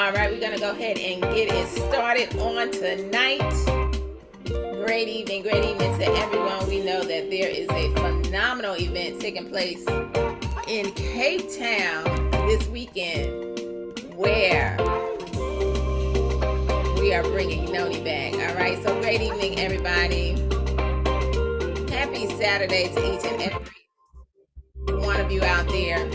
All right, we're going to go ahead and get it started on tonight. Great evening to everyone. We know that there is a phenomenal event taking place in Cape Town this weekend where we are bringing Noni back. All right, so great evening, everybody. Happy Saturday to each and every one of you out there.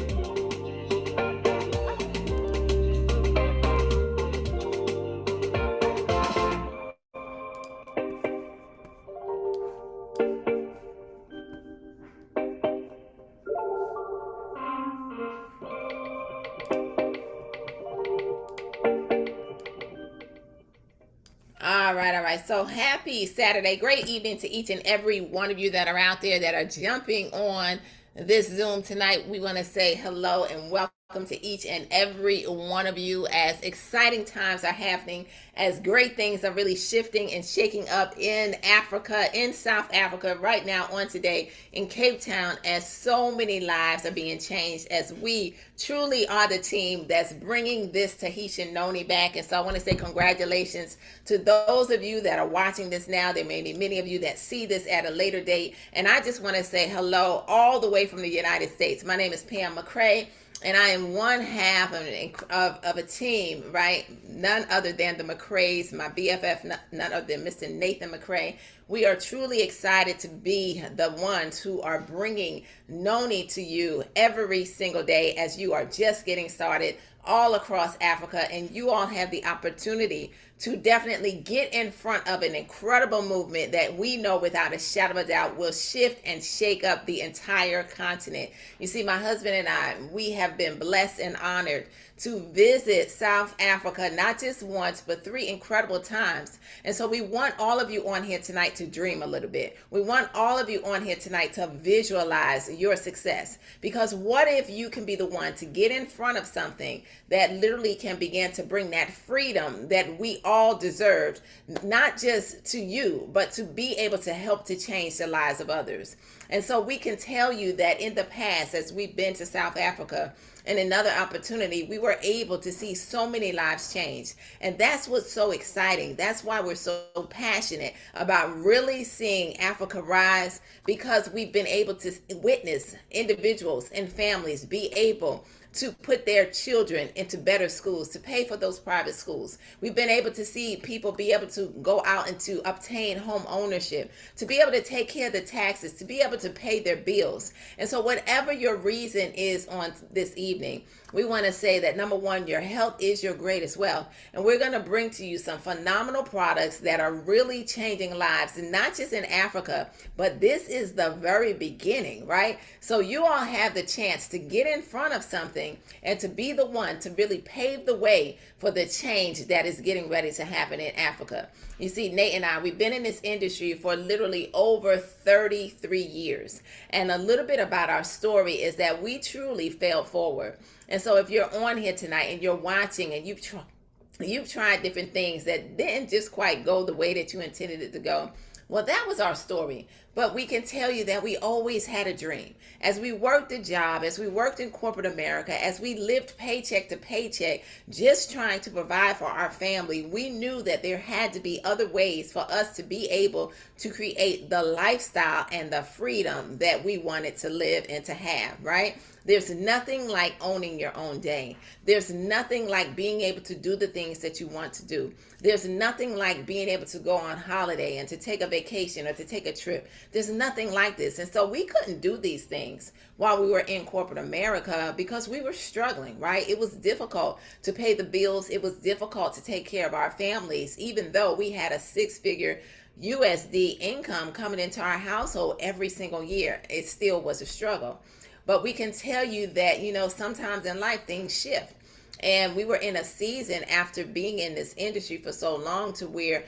All right. So happy Saturday. Great evening to each and every one of you that are out there that are jumping on this Zoom tonight. We want to say hello and welcome to each and every one of you as exciting times are happening, as great things are really shifting and shaking up in Africa, in South Africa right now on today in Cape Town, as so many lives are being changed, as we truly are the team that's bringing this Tahitian Noni back. And so I want to say congratulations to those of you that are watching this now. There may be many of you that see this at a later date. And I just want to say hello all the way from the United States. My name is Pam McCray, and I am one half of a team, right? None other than the McCrays, my BFF, none other than Mr. Nathan McCray. We are truly excited to be the ones who are bringing Noni to you every single day as you are just getting started all across Africa, and you all have the opportunity to definitely get in front of an incredible movement that we know without a shadow of a doubt will shift and shake up the entire continent. You see, my husband and I, we have been blessed and honored to visit South Africa, not just once, but 3 incredible times. And so we want all of you on here tonight to dream a little bit. We want all of you on here tonight to visualize your success. Because what if you can be the one to get in front of something that literally can begin to bring that freedom that we all deserved, not just to you, but to be able to help to change the lives of others. And so we can tell you that in the past, as we've been to South Africa, and another opportunity, we were able to see so many lives change. And that's what's so exciting. That's why we're so passionate about really seeing Africa rise, because we've been able to witness individuals and families be able to put their children into better schools, to pay for those private schools. We've been able to see people be able to go out and to obtain home ownership, to be able to take care of the taxes, to be able to pay their bills. And so whatever your reason is on this evening, we want to say that number one, your health is your greatest wealth. And we're going to bring to you some phenomenal products that are really changing lives, and not just in Africa, but this is the very beginning, right? So you all have the chance to get in front of something and to be the one to really pave the way for the change that is getting ready to happen in Africa. You see, Nate and I, we've been in this industry for literally over 33 years. And a little bit about our story is that we truly failed forward. And so if you're on here tonight and you're watching and you've tried different things that didn't just quite go the way that you intended it to go, well, that was our story. But we can tell you that we always had a dream. As we worked a job, as we worked in corporate America, as we lived paycheck to paycheck, just trying to provide for our family, we knew that there had to be other ways for us to be able to create the lifestyle and the freedom that we wanted to live and to have, right? There's nothing like owning your own day. There's nothing like being able to do the things that you want to do. There's nothing like being able to go on holiday and to take a vacation or to take a trip. There's nothing like this. And so we couldn't do these things while we were in corporate America because we were struggling, right? It was difficult to pay the bills. It was difficult to take care of our families, even though we had a 6-figure USD income coming into our household every single year. It still was a struggle. But we can tell you that, sometimes in life things shift. And we were in a season after being in this industry for so long to where,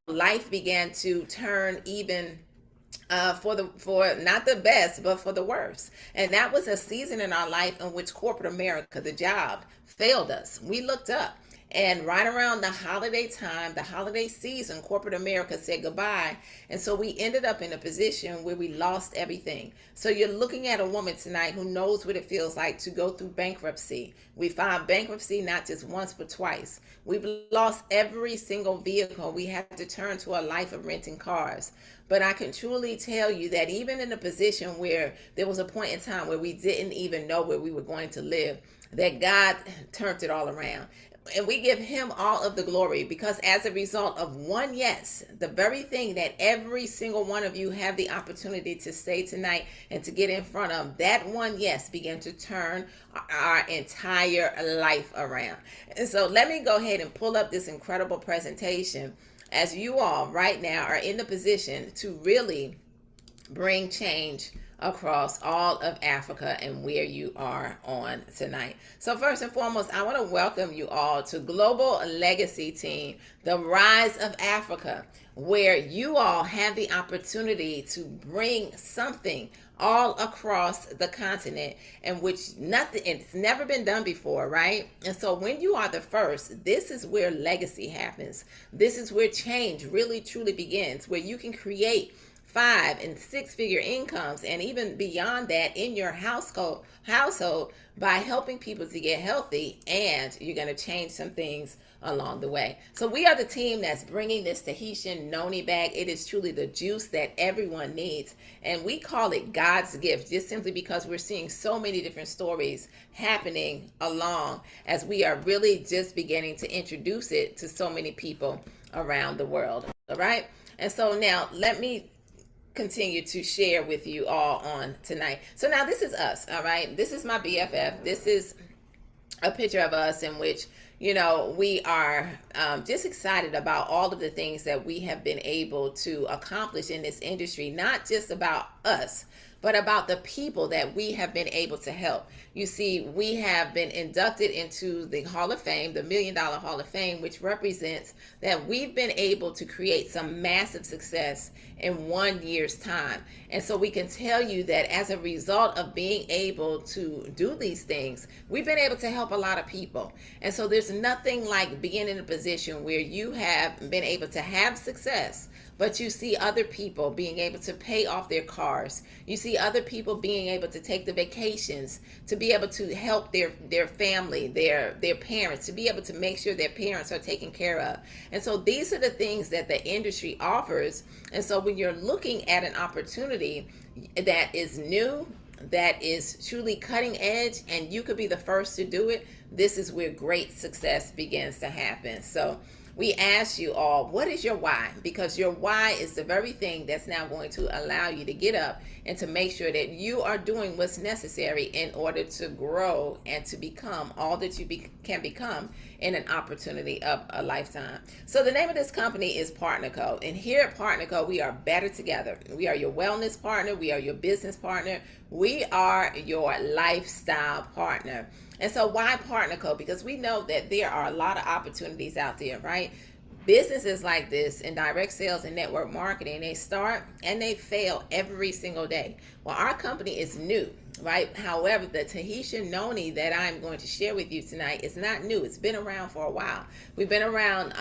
life began to turn even for not the best, but for the worst. And that was a season in our life in which corporate America, the job, failed us. We looked up. And right around the holiday time, the holiday season, corporate America said goodbye. And so we ended up in a position where we lost everything. So you're looking at a woman tonight who knows what it feels like to go through bankruptcy. We filed bankruptcy not just once, but twice. We've lost every single vehicle. We had to turn to a life of renting cars. But I can truly tell you that even in a position where there was a point in time where we didn't even know where we were going to live, that God turned it all around. And we give him all of the glory, because as a result of one yes, the very thing that every single one of you have the opportunity to say tonight and to get in front of, that one yes began to turn our entire life around. And so let me go ahead and pull up this incredible presentation, as you all right now are in the position to really bring change across all of Africa and where you are on tonight. So first and foremost, I want to welcome you all to Global Legacy Team, the Rise of Africa, where you all have the opportunity to bring something all across the continent, in which nothing, it's never been done before, right? And so when you are the first, this is where legacy happens. This is where change really truly begins, where you can create 5 and 6 figure incomes, and even beyond that in your household by helping people to get healthy, and you're going to change some things along the way. So we are the team that's bringing this Tahitian noni bag. It is truly the juice that everyone needs, and we call it God's gift, just simply because we're seeing so many different stories happening along as we are really just beginning to introduce it to so many people around the world. All right. And so now let me continue to share with you all on tonight. So now this is us, all right? This is my BFF. This is a picture of us in which, you know, we are just excited about all of the things that we have been able to accomplish in this industry, not just about us, but about the people that we have been able to help. You see, we have been inducted into the Hall of Fame, the $1 Million Hall of Fame, which represents that we've been able to create some massive success in 1 year's time. And so we can tell you that as a result of being able to do these things, we've been able to help a lot of people. And so there's nothing like being in a position where you have been able to have success, but you see other people being able to pay off their cars. You see other people being able to take the vacations, to be able to help their family, their parents, to be able to make sure their parents are taken care of. And so these are the things that the industry offers. And so when you're looking at an opportunity that is new, that is truly cutting edge, and you could be the first to do it, this is where great success begins to happen. So we ask you all, what is your why? Because your why is the very thing that's now going to allow you to get up and to make sure that you are doing what's necessary in order to grow and to become all that you can become in an opportunity of a lifetime. So the name of this company is PartnerCo. And here at PartnerCo, we are better together. We are your wellness partner. We are your business partner. We are your lifestyle partner. And so why PartnerCo? Because we know that there are a lot of opportunities out there, right? Businesses like this in direct sales and network marketing, they start and they fail every single day. Well, our company is new, right? However, the Tahitian noni that I'm going to share with you tonight is not new. It's been around for a while. We've been around,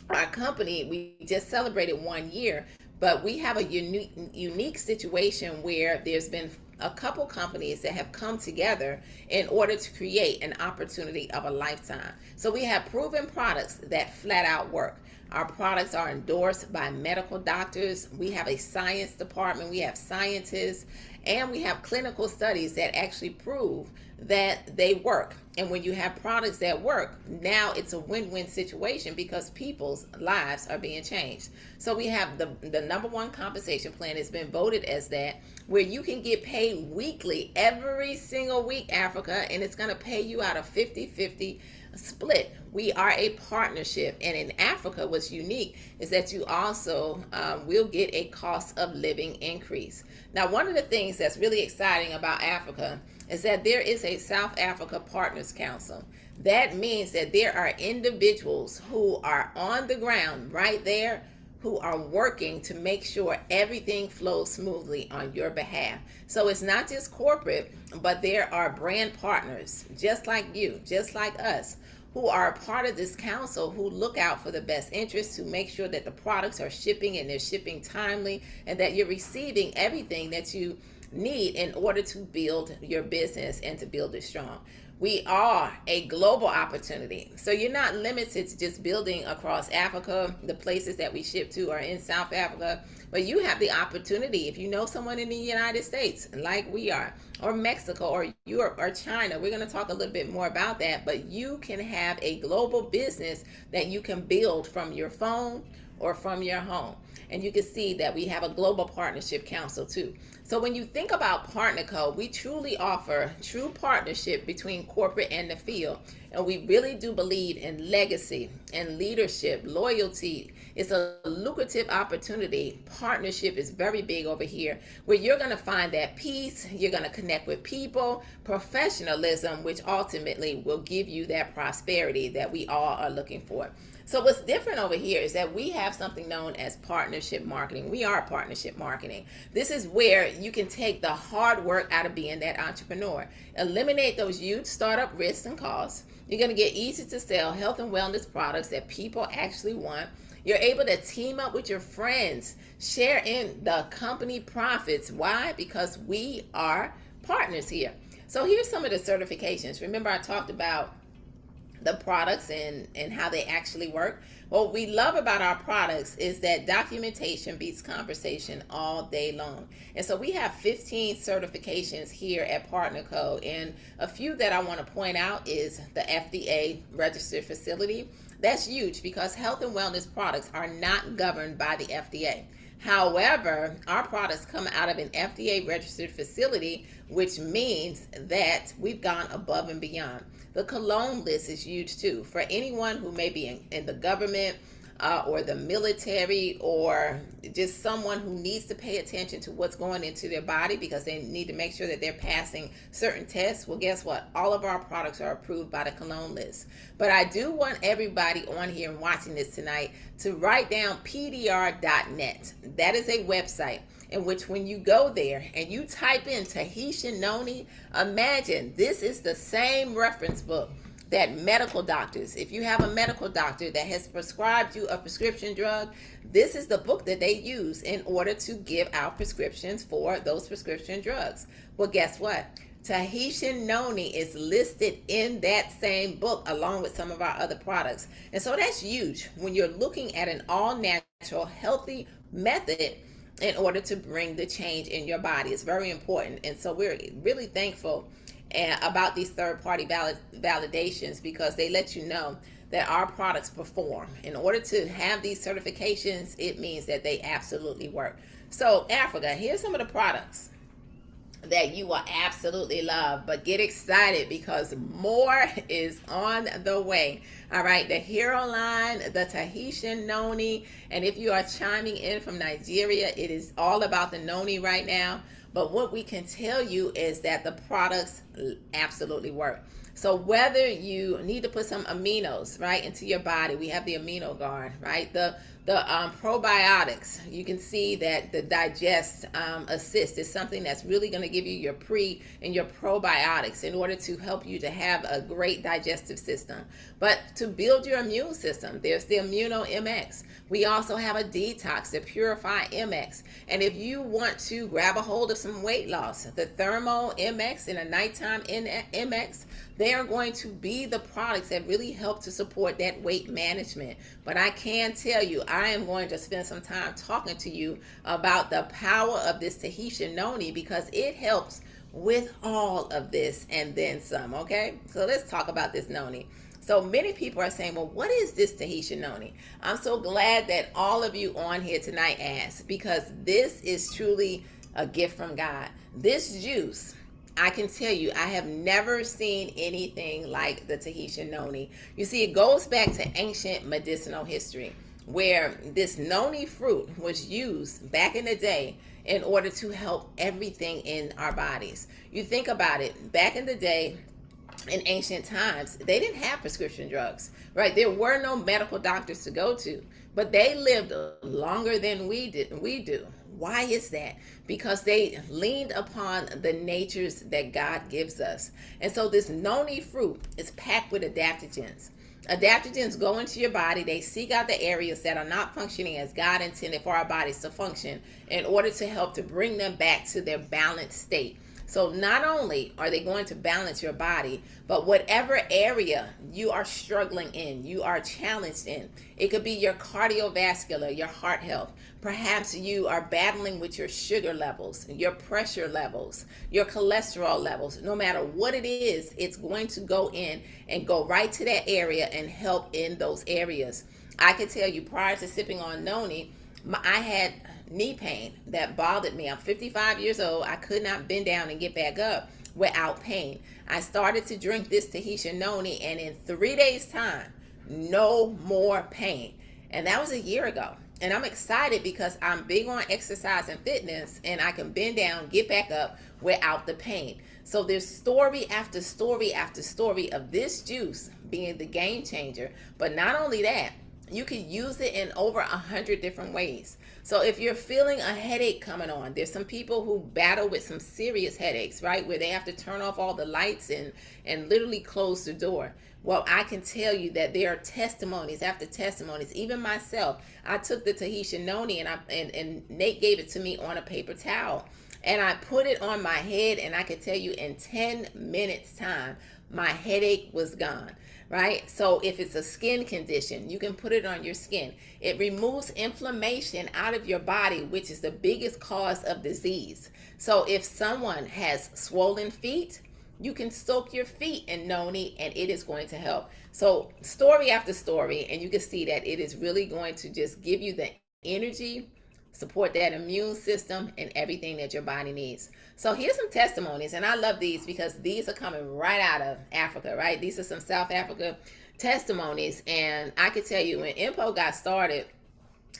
our company, we just celebrated 1 year, but we have a unique situation where there's been a couple companies that have come together in order to create an opportunity of a lifetime. So we have proven products that flat out work. Our products are endorsed by medical doctors. We have a science department. We have scientists, and we have clinical studies that actually prove that they work. And when you have products that work, now it's a win-win situation because people's lives are being changed. So we have the number one compensation plan has been voted as that, where you can get paid weekly every single week, Africa, and it's going to pay you out a 50-50 split. We are a partnership, and in Africa what's unique is that you also will get a cost of living increase. Now, one of the things that's really exciting about Africa is that there is a South Africa Partners Council. That means that there are individuals who are on the ground right there who are working to make sure everything flows smoothly on your behalf. So it's not just corporate, but there are brand partners just like you, just like us, who are a part of this council, who look out for the best interests, who make sure that the products are shipping and they're shipping timely, and that you're receiving everything that you need in order to build your business and to build it strong. We are a global opportunity. So you're not limited to just building across Africa. The places that we ship to are in South Africa, but you have the opportunity, if you know someone in the United States, like we are, or Mexico, or Europe, or China. We're going to talk a little bit more about that, but you can have a global business that you can build from your phone or from your home. And you can see that we have a global partnership council too. So when you think about PartnerCo, we truly offer true partnership between corporate and the field. And we really do believe in legacy and leadership, loyalty. It's a lucrative opportunity. Partnership is very big over here, where you're going to find that peace. You're going to connect with people, professionalism, which ultimately will give you that prosperity that we all are looking for. So what's different over here is that we have something known as partnership marketing. We are partnership marketing. This is where you can take the hard work out of being that entrepreneur, eliminate those huge startup risks and costs. You're going to get easy to sell health and wellness products that people actually want. You're able to team up with your friends, share in the company profits. Why? Because we are partners here. So here's some of the certifications. Remember, I talked about the products and how they actually work. What we love about our products is that documentation beats conversation all day long. And so we have 15 certifications here at PartnerCo, and a few that I want to point out is the FDA registered facility. That's huge because health and wellness products are not governed by the FDA. However, our products come out of an FDA registered facility, which means that we've gone above and beyond. The cologne list is huge too. For anyone who may be in the government or the military, or just someone who needs to pay attention to what's going into their body because they need to make sure that they're passing certain tests. Well, guess what? All of our products are approved by the cologne list. But I do want everybody on here and watching this tonight to write down PDR.net. That is a website in which when you go there and you type in Tahitian Noni, imagine this is the same reference book that medical doctors, if you have a medical doctor that has prescribed you a prescription drug, this is the book that they use in order to give out prescriptions for those prescription drugs. Well, guess what? Tahitian Noni is listed in that same book along with some of our other products. And so that's huge when you're looking at an all-natural, healthy method in order to bring the change in your body. It's very important. And so we're really thankful about these third-party validations, because they let you know that our products perform. In order to have these certifications, it means that they absolutely work. So Africa, here's some of the products that you will absolutely love, but get excited because more is on the way. All right, the Hero line, the Tahitian Noni, and if you are chiming in from Nigeria, it is all about the Noni right now. But what we can tell you is that the products absolutely work. So whether you need to put some aminos, right, into your body, we have the Amino Guard, right? The probiotics, you can see that the Digest Assist is something that's really going to give you your pre and your probiotics in order to help you to have a great digestive system. But to build your immune system, there's the Immuno MX. We also have a detox, the Purify MX. And if you want to grab a hold of some weight loss, the Thermo MX and a Nighttime MX, they are going to be the products that really help to support that weight management. But I can tell you, I am going to spend some time talking to you about the power of this Tahitian Noni, because it helps with all of this and then some, okay? So let's talk about this Noni. So many people are saying, well, what is this Tahitian Noni? I'm so glad that all of you on here tonight asked, because this is truly a gift from God. This juice, I can tell you, I have never seen anything like the Tahitian Noni. You see, it goes back to ancient medicinal history, where this noni fruit was used back in the day in order to help everything in our bodies. You think about it, back in the day, in ancient times, they didn't have prescription drugs, right? There were no medical doctors to go to, but they lived longer than we do. Why is that? Because they leaned upon the natures that God gives us. And so this noni fruit is packed with adaptogens. Adaptogens go into your body. They seek out the areas that are not functioning as God intended for our bodies to function in order to help to bring them back to their balanced state. So not only are they going to balance your body, but whatever area you are struggling in, you are challenged in. It could be your cardiovascular, your heart health. Perhaps you are battling with your sugar levels, your pressure levels, your cholesterol levels. No matter what it is, it's going to go in and go right to that area and help in those areas. I can tell you, prior to sipping on Noni, I had knee pain that bothered me. I'm 55 years old. I could not bend down and get back up without pain. I started to drink this Tahitian Noni, and in 3 days' time, no more pain. And that was a year ago. And I'm excited because I'm big on exercise and fitness, and I can bend down, get back up without the pain. So there's story after story after story of this juice being the game changer. But not only that, you can use it in over 100 different ways. So if you're feeling a headache coming on, there's some people who battle with some serious headaches, right? Where they have to turn off all the lights and literally close the door. Well, I can tell you that there are testimonies after testimonies. Even myself, I took the Tahitian Noni and Nate gave it to me on a paper towel. And I put it on my head, and I could tell you in 10 minutes time, my headache was gone. Right? So if it's a skin condition, you can put it on your skin. It removes inflammation out of your body, which is the biggest cause of disease. So if someone has swollen feet, you can soak your feet in Noni and it is going to help. So story after story, and you can see that it is really going to just give you the energy, support that immune system, and everything that your body needs. So here's some testimonies, and I love these because these are coming right out of Africa, right? These are some South Africa testimonies, and I could tell you when Impo got started,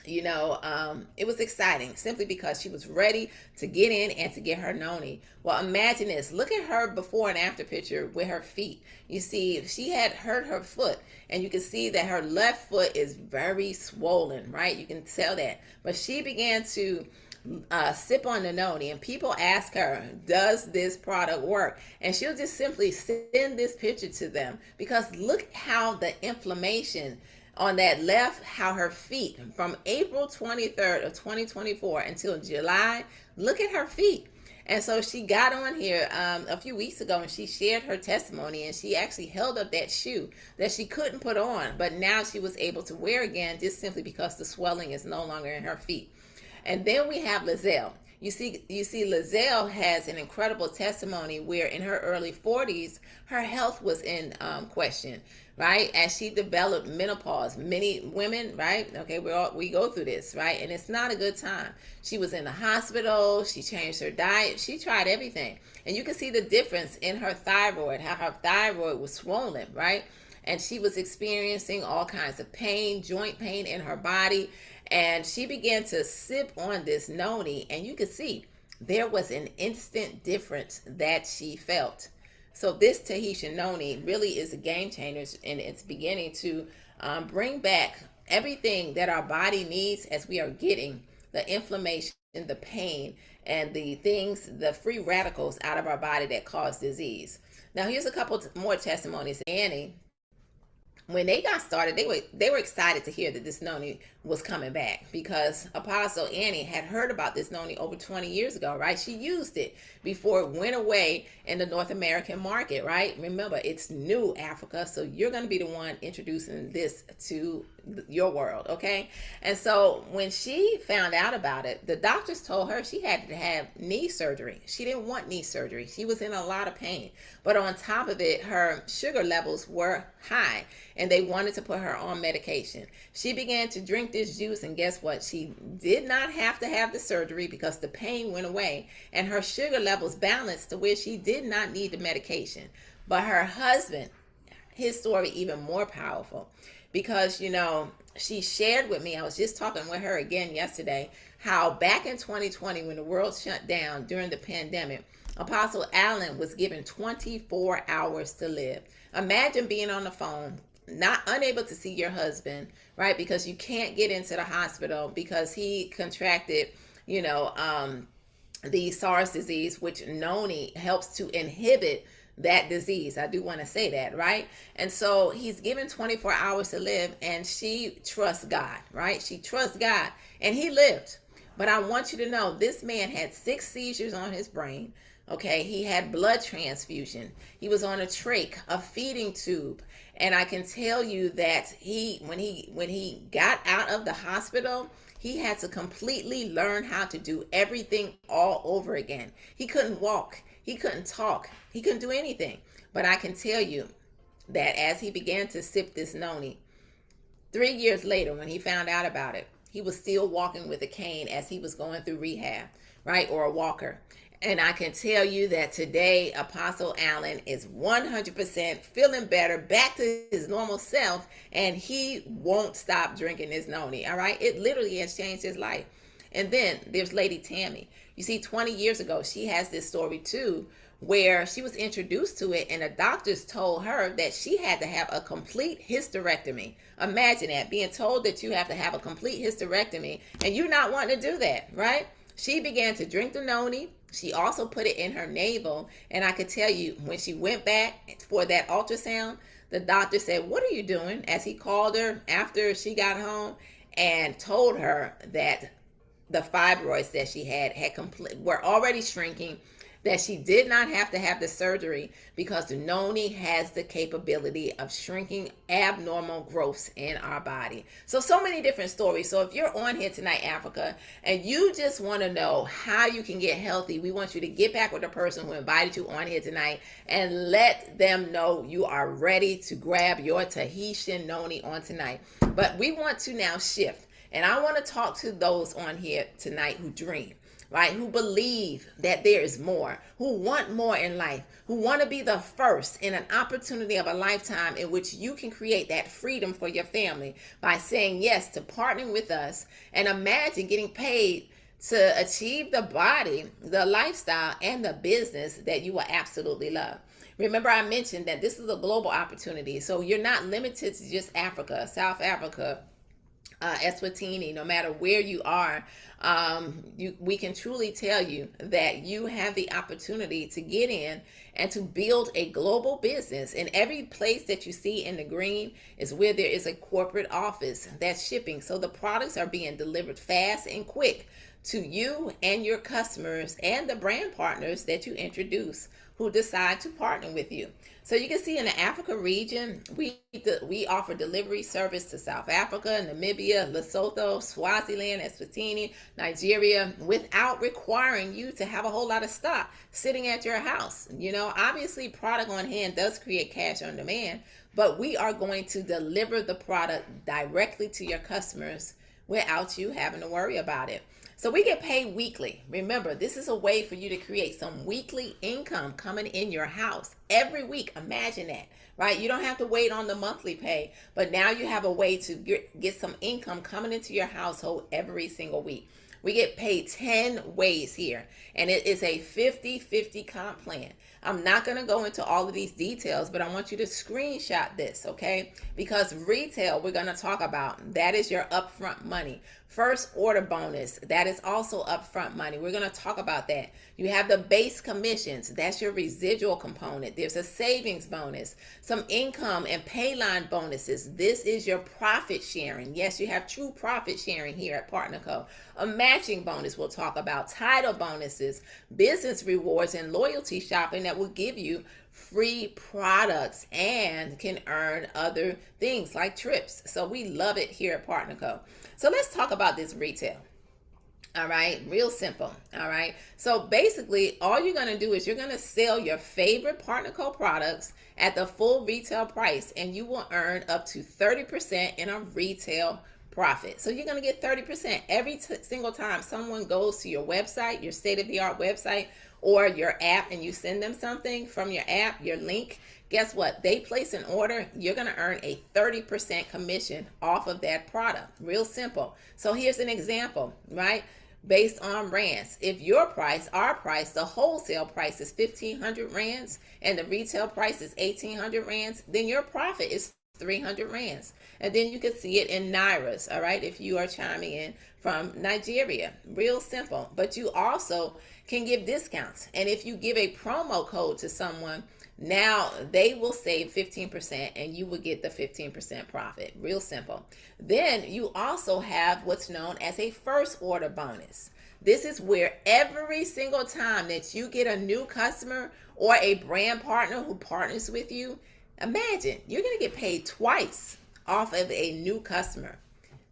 it was exciting simply because she was ready to get in and to get her Noni. Well, imagine this. Look at her before and after picture with her feet. You see, she had hurt her foot, and you can see that her left foot is very swollen, right? You can tell that. But she began to sip on the Noni, and people ask her, does this product work? And she'll just simply send this picture to them because look how the inflammation on that left, how her feet from April 23rd of 2024 until July, look at her feet. And so she got on here a few weeks ago and she shared her testimony, and she actually held up that shoe that she couldn't put on, but now she was able to wear again just simply because the swelling is no longer in her feet. And then we have Lizelle. You see, Lizelle has an incredible testimony where in her early 40s, her health was in question, right? As she developed menopause, many women, right? Okay, we go through this, right? And it's not a good time. She was in the hospital. She changed her diet. She tried everything. And you can see the difference in her thyroid, how her thyroid was swollen, right? And she was experiencing all kinds of pain, joint pain in her body. And she began to sip on this Noni, and you could see there was an instant difference that she felt. So this Tahitian Noni really is a game changer, and it's beginning to bring back everything that our body needs as we are getting the inflammation, the pain, and the things, the free radicals out of our body that cause disease. Now here's a couple more testimonies. Annie, when they got started, they were excited to hear that this Noni was coming back because Apostle Annie had heard about this Noni over 20 years ago, right? She used it before it went away in the North American market, right? Remember, it's new, Africa, so you're going to be the one introducing this to your world, okay? And so when she found out about it, the doctors told her she had to have knee surgery. She didn't want knee surgery. She was in a lot of pain. But on top of it, her sugar levels were high, and they wanted to put her on medication. She began to drink this juice, and guess what? She did not have to have the surgery because the pain went away, and her sugar levels balanced to where she did not need the medication. But her husband, his story even more powerful because, she shared with me, I was just talking with her again yesterday, how back in 2020 when the world shut down during the pandemic, Apostle Allen was given 24 hours to live. Imagine being on the phone, not unable to see your husband, right? Because you can't get into the hospital because he contracted, the SARS disease, which Noni helps to inhibit that disease. I do want to say that, right? And so he's given 24 hours to live, and she trusts God, right? She trusts God, and he lived. But I want you to know this man had 6 seizures on his brain. Okay, he had blood transfusion. He was on a trach, a feeding tube, and I can tell you that when he got out of the hospital, he had to completely learn how to do everything all over again. He couldn't walk, he couldn't talk, he couldn't do anything. But I can tell you that as he began to sip this noni, 3 years later, when he found out about it, he was still walking with a cane as he was going through rehab, right? Or a walker. And I can tell you that today, Apostle Allen is 100% feeling better, back to his normal self, and he won't stop drinking this noni, all right? It literally has changed his life. And then there's Lady Tammy. You see, 20 years ago, she has this story too, where she was introduced to it, and the doctors told her that she had to have a complete hysterectomy. Imagine that, being told that you have to have a complete hysterectomy, and you not wanting to do that, right? She began to drink the noni. She also put it in her navel, and I could tell you, when she went back for that ultrasound, the doctor said, "What are you doing?" As he called her after she got home and told her that the fibroids that she had were already shrinking, that she did not have to have the surgery because the noni has the capability of shrinking abnormal growths in our body. So many different stories. So if you're on here tonight, Africa, and you just want to know how you can get healthy, we want you to get back with the person who invited you on here tonight and let them know you are ready to grab your Tahitian noni on tonight. But we want to now shift. And I want to talk to those on here tonight who dream, right? Who believe that there is more, who want more in life, who want to be the first in an opportunity of a lifetime in which you can create that freedom for your family by saying yes to partnering with us. And imagine getting paid to achieve the body, the lifestyle, and the business that you will absolutely love. Remember, I mentioned that this is a global opportunity. So you're not limited to just Africa, South Africa, Eswatini. No matter where you are, we can truly tell you that you have the opportunity to get in and to build a global business. And every place that you see in the green is where there is a corporate office that's shipping. So the products are being delivered fast and quick to you and your customers and the brand partners that you introduce who decide to partner with you. So you can see in the Africa region, we offer delivery service to South Africa, Namibia, Lesotho, Swaziland, Eswatini, Nigeria, without requiring you to have a whole lot of stock sitting at your house. You know, obviously product on hand does create cash on demand, but we are going to deliver the product directly to your customers without you having to worry about it. So we get paid weekly. Remember, this is a way for you to create some weekly income coming in your house every week. Imagine that, right? You don't have to wait on the monthly pay, but now you have a way to get some income coming into your household every single week. We get paid 10 ways here, and it is a 50-50 comp plan. I'm not going to go into all of these details, but I want you to screenshot this, okay? Because retail, we're going to talk about, that is your upfront money. First order bonus, that is also upfront money. We're going to talk about that. You have the base commissions, that's your residual component. There's a savings bonus, some income and pay line bonuses. This is your profit sharing. Yes, you have true profit sharing here at PartnerCo. A matching bonus we'll talk about, title bonuses, business rewards, and loyalty shopping that will give you free products and can earn other things like trips. So we love it here at PartnerCo. So let's talk about this retail. All right, real simple. All right, so basically all you're going to do is you're going to sell your favorite PartnerCo products at the full retail price, and you will earn up to 30% in a retail profit. So you're going to get 30% every single time someone goes to your website, your state-of-the-art website, or your app, and you send them something from your app, your link. Guess what? They place an order, you're going to earn a 30% commission off of that product. Real simple. So here's an example, right? Based on rands. If your price, our price, the wholesale price is 1,500 rands and the retail price is 1,800 rands, then your profit is 300 rands. And then you can see it in Nairas, all right, if you are chiming in from Nigeria. Real simple. But you also can give discounts. And if you give a promo code to someone, Now they will save 15% and you will get the 15% profit. Real simple. Then you also have what's known as a first order bonus. This is where every single time that you get a new customer or a brand partner who partners with you, imagine you're going to get paid twice off of a new customer.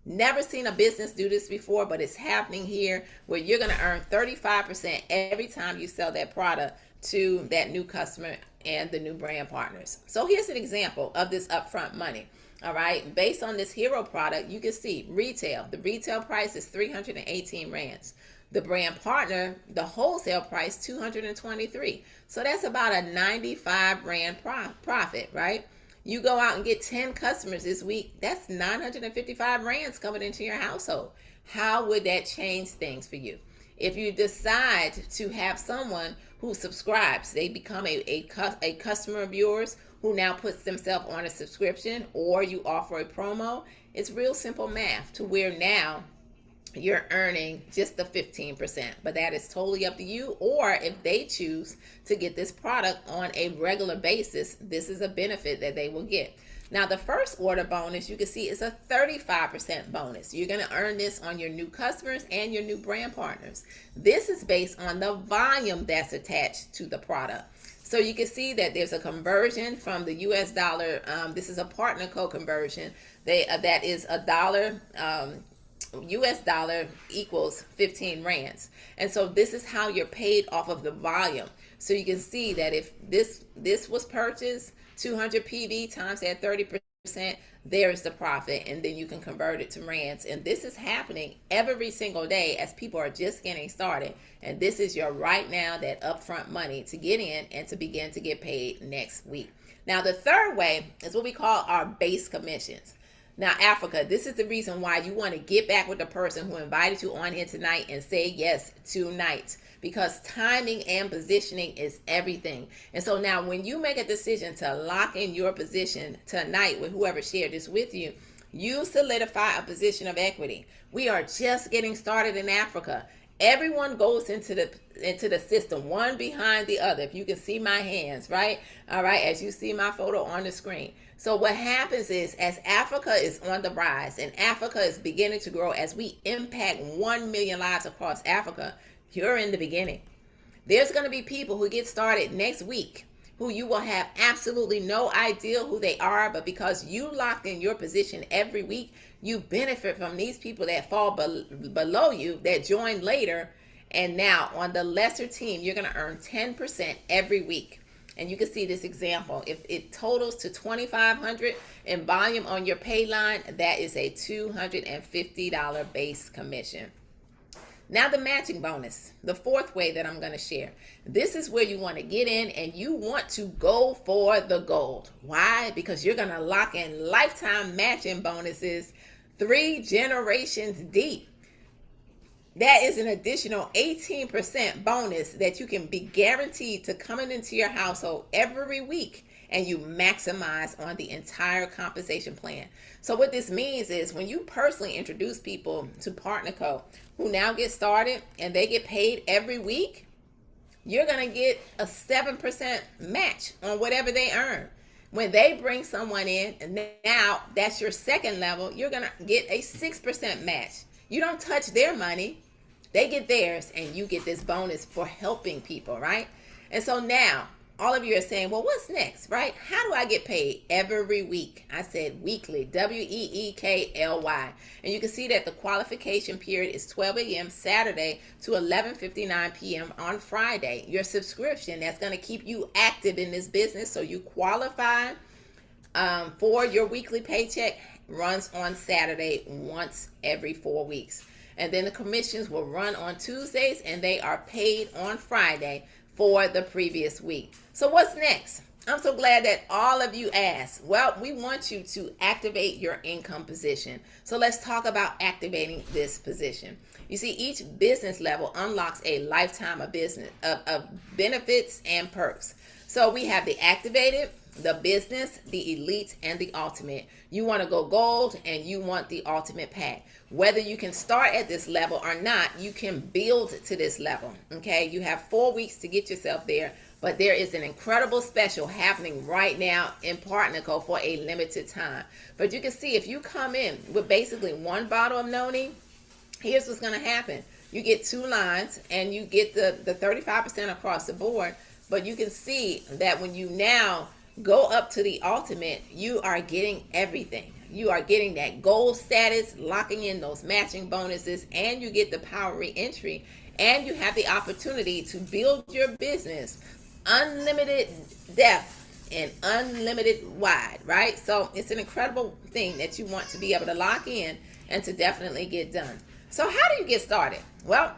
Never seen a business do this before, but it's happening here where you're going to earn 35% every time you sell that product to that new customer and the new brand partners. So here's an example of this upfront money. All right, based on this hero product, you can see retail. The retail price is 318 rands. The brand partner, the wholesale price, 223. So that's about a 95 rand profit, right? You go out and get 10 customers this week, that's 955 rands coming into your household. How would that change things for you? If you decide to have someone who subscribes, they become a customer of yours who now puts themselves on a subscription, or you offer a promo, it's real simple math to where now you're earning just the 15%, but that is totally up to you. Or if they choose to get this product on a regular basis, this is a benefit that they will get. Now, the first order bonus, you can see, is a 35% bonus. You're going to earn this on your new customers and your new brand partners. This is based on the volume that's attached to the product. So you can see that there's a conversion from the US dollar. This is a partner code conversion. That is a dollar. US dollar equals 15 rands. And so this is how you're paid off of the volume. So you can see that if this was purchased 200 PV times that 30%, there's the profit, and then you can convert it to rands. And this is happening every single day as people are just getting started. And this is your right now, that upfront money to get in and to begin to get paid next week. Now, the third way is what we call our base commissions. Now, Africa, this is the reason why you want to get back with the person who invited you on here tonight and say yes tonight, because timing and positioning is everything. And so now when you make a decision to lock in your position tonight with whoever shared this with you, you solidify a position of equity. We are just getting started in Africa. Everyone goes into the system, one behind the other. If you can see my hands, right? All right, as you see my photo on the screen. So what happens is, as Africa is on the rise and Africa is beginning to grow, as we impact 1 million lives across Africa, you're in the beginning. There's going to be people who get started next week who you will have absolutely no idea who they are, but because you locked in your position every week, you benefit from these people that fall below you, that join later. And now on the lesser team, you're going to earn 10% every week. And you can see this example. If it totals to $2,500 in volume on your pay line, that is a $250 base commission. Now the matching bonus, the fourth way that I'm going to share. This is where you want to get in and you want to go for the gold. Why? Because you're going to lock in lifetime matching bonuses 3 generations deep. That is an additional 18% bonus that you can be guaranteed to coming into your household every week, and you maximize on the entire compensation plan. So what this means is, when you personally introduce people to PartnerCo who now get started and they get paid every week, you're going to get a 7% match on whatever they earn. When they bring someone in, and now that's your second level, you're going to get a 6% match. You don't touch their money. They get theirs, and you get this bonus for helping people, right? And so now, all of you are saying, well, what's next, right? How do I get paid every week? I said weekly, W-E-E-K-L-Y. And you can see that the qualification period is 12 a.m. Saturday to 11:59 p.m. on Friday. Your subscription, that's going to keep you active in this business, so you qualify for your weekly paycheck, runs on Saturday once every 4 weeks. And then the commissions will run on Tuesdays, and they are paid on Friday for the previous week. So what's next? I'm so glad that all of you asked. Well, we want you to activate your income position. So let's talk about activating this position. You see, each business level unlocks a lifetime of business of benefits and perks. So we have the activated, the business, the elite, and the ultimate. You want to go gold, and you want the ultimate pack. Whether you can start at this level or not, you can build to this level. Okay, you have 4 weeks to get yourself there. But there is an incredible special happening right now in Partnerco for a limited time. But you can see if you come in with basically one bottle of noni, here's what's going to happen. You get 2 lines and you get the 35% across the board. But you can see that when you now go up to the ultimate, you are getting everything. You are getting that gold status, locking in those matching bonuses, and you get the power re-entry, and you have the opportunity to build your business unlimited depth and unlimited wide, right? So it's an incredible thing that you want to be able to lock in and to definitely get done. So how do you get started? Well,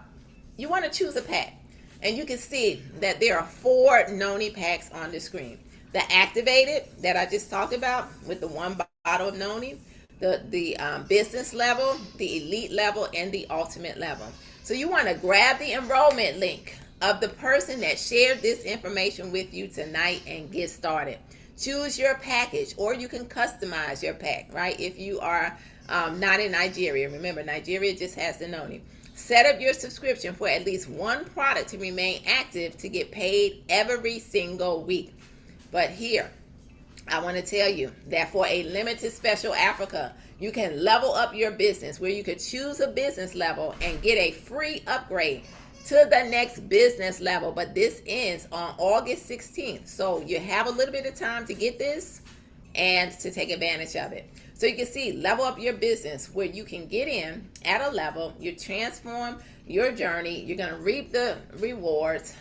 you want to choose a pack, and you can see that there are 4 noni packs on the screen. The activated that I just talked about with the 1 bottle of noni, the business level, the elite level, and the ultimate level. So you want to grab the enrollment link of the person that shared this information with you tonight and get started. Choose your package, or you can customize your pack, right? If you are not in Nigeria. Remember, Nigeria just has the noni. Set up your subscription for at least 1 product to remain active to get paid every single week. But here, I want to tell you that for a limited special Africa, you can level up your business where you could choose a business level and get a free upgrade to the next business level. But this ends on August 16th. So you have a little bit of time to get this and to take advantage of it. So you can see, level up your business where you can get in at a level, you transform your journey, you're going to reap the rewards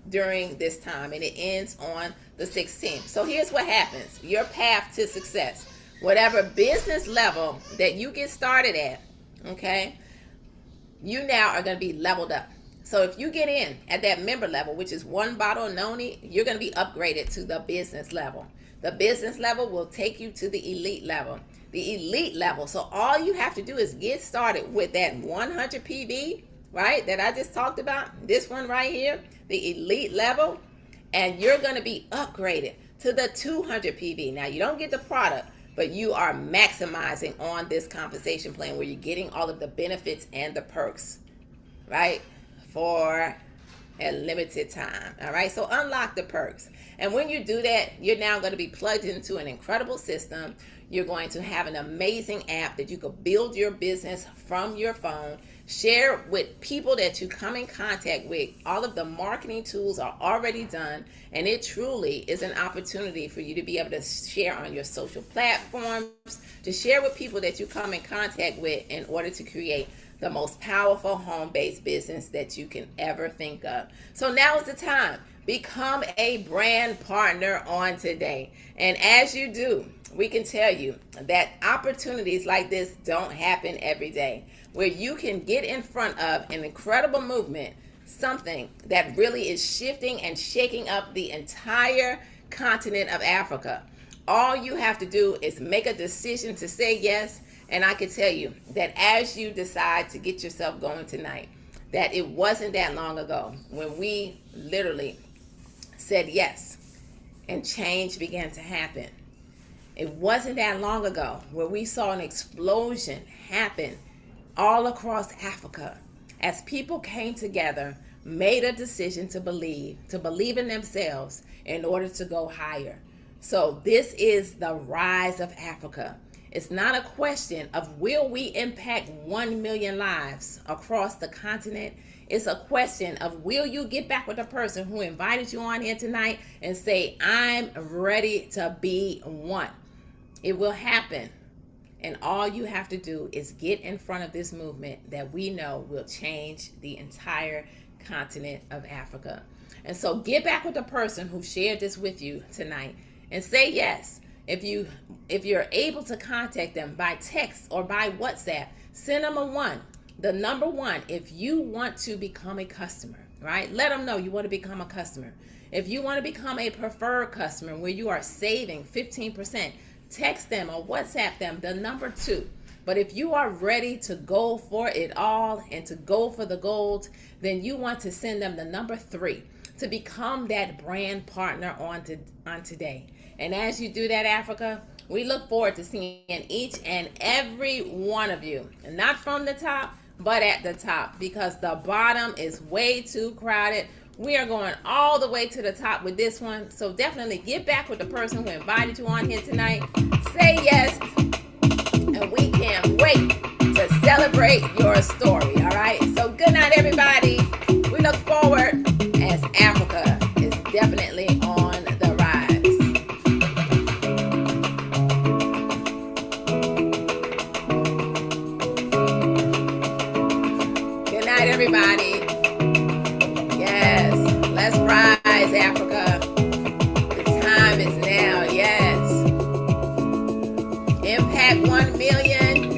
during this time, and it ends on the 16th. So here's what happens. Your path to success, whatever business level that you get started at, okay, you now are going to be leveled up. So if you get in at that member level, which is 1 bottle of noni, you're going to be upgraded to the business level. The business level will take you to the elite level. The elite level, so all you have to do is get started with that 100 PV, right, that I just talked about, this one right here, the elite level, and you're going to be upgraded to the 200 PV. Now, you don't get the product, but you are maximizing on this compensation plan where you're getting all of the benefits and the perks, right, for a limited time. All right, so unlock the perks. And when you do that, you're now going to be plugged into an incredible system. You're going to have an amazing app that you could build your business from your phone, share with people that you come in contact with. All of the marketing tools are already done, and it truly is an opportunity for you to be able to share on your social platforms, to share with people that you come in contact with in order to create the most powerful home-based business that you can ever think of. So now is the time. Become a brand partner on today. And as you do, we can tell you that opportunities like this don't happen every day, where you can get in front of an incredible movement, something that really is shifting and shaking up the entire continent of Africa. All you have to do is make a decision to say yes. And I can tell you that as you decide to get yourself going tonight, that it wasn't that long ago when we literally said yes and change began to happen. It wasn't that long ago where we saw an explosion happen all across Africa as people came together, made a decision to believe in themselves in order to go higher. So this is the rise of Africa. It's not a question of will we impact 1 million lives across the continent. It's a question of will you get back with the person who invited you on here tonight and say, I'm ready to be one. It will happen. And all you have to do is get in front of this movement that we know will change the entire continent of Africa. And so get back with the person who shared this with you tonight and say yes. If you're able to contact them by text or by WhatsApp, send them a 1. The number 1, if you want to become a customer, right? Let them know you want to become a customer. If you want to become a preferred customer where you are saving 15%, text them or WhatsApp them the number 2. But if you are ready to go for it all and to go for the gold, then you want to send them the number 3 to become that brand partner on today. And as you do that, Africa, we look forward to seeing each and every one of you, not from the top, but at the top, because the bottom is way too crowded. We are going all the way to the top with this one. So definitely get back with the person who invited you on here tonight. Say yes, and we can't wait to celebrate your story. All right. So good night, everybody. We look forward as Africa is definitely on the rise. Good night, everybody. Yes, let's rise, Africa. The time is now. Yes. Impact 1 million.